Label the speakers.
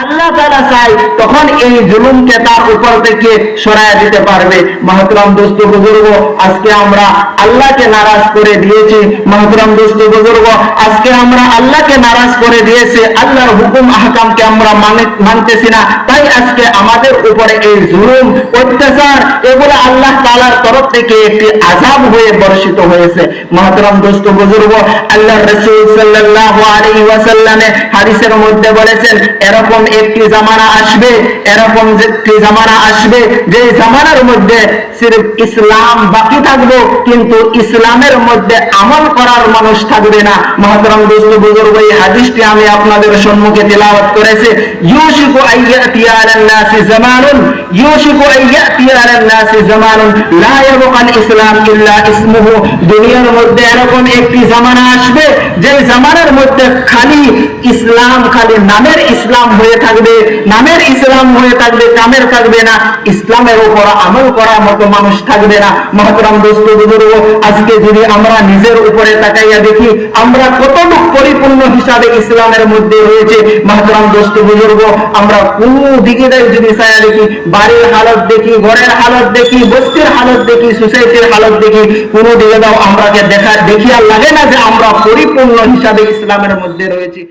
Speaker 1: আল্লাহ তাআলা চাই তখন এই জুলুমকে তার উপর থেকে সরায় দিতে পারবে। মহতরম দোস্ত বুজুর্গ, আজকে আমরা আল্লাহকে নারাজ করে দিয়েছি। মহতরম দোস্ত বুজুর্গ, আজকে আমরা আল্লাহকে নারাজ করে দিয়েছি, আল্লাহর হুকুম আহকামকে আমরা মানতেছি না। তাই আজকে আমাদের উপরে এই জুলুম অত্যাচার এগুলো আল্লাহ তাআলার তরফ থেকে একটি আযাব হয়ে বর্ষিত হয়েছে। মহতরম দোস্ত বুজুর্গ, আল্লাহর রাসূল সাল্লাল্লাহু আলাইহি ওয়াসাল্লামে হাদিসের মধ্যে বলেছেন, এরকম একটি জামানা আসবে, এরকম একটি জামানা আসবে যে জামানার মধ্যে সির্ফ ইসলাম বাকি থাকবে, কিন্তু ইসলামের মধ্যে আমল করার মানুষ থাকবে না। মহতরম দোস্ত বুজুর্গ, এই হাদিসটি আমি আপনাদের সম্মুখে তেলাওয়াত করেছি। ইউশিকু আইয়াতি আলান নাসি জামানুন, ইউশিকু আইয়াতি আলান নাসি জামানুন লা ইয়াবকাল ইসলাম ইল্লা ইসমুহু। দুনিয়ার মধ্যে এরকম একটি জামানা আসবে যে জামানার মধ্যে খালি ইসলাম, খালি নামের ইসলাম হয়ে থাকবে, নামের ইসলাম হয়ে থাকবে, কামের থাকবে না, ইসলামের উপর আমল করার মতো মানুষ থাকবে না। মহতরম দোস্ত বুজুর্গ, আজকে যদি আমরা নিজের উপরে তাকাইয়া দেখি আমরা কতটুকু পরিপূর্ণ হিসাবে ইসলামের মধ্যে রয়েছে। মহতরম দোস্ত বুজুর্গ, আমরা কোন দিকে যদি ছায়া দেখি, বাড়ির হালত দেখি, ঘরের হালত দেখি, বস্তির হালত দেখি, সোসাইটির হালত দেখি, কোন দিকে দাও আমরা দেখিয়া লাগে না যে আমরা পরিপূর্ণ হিসাবে ইসলামের মধ্যে রয়েছি।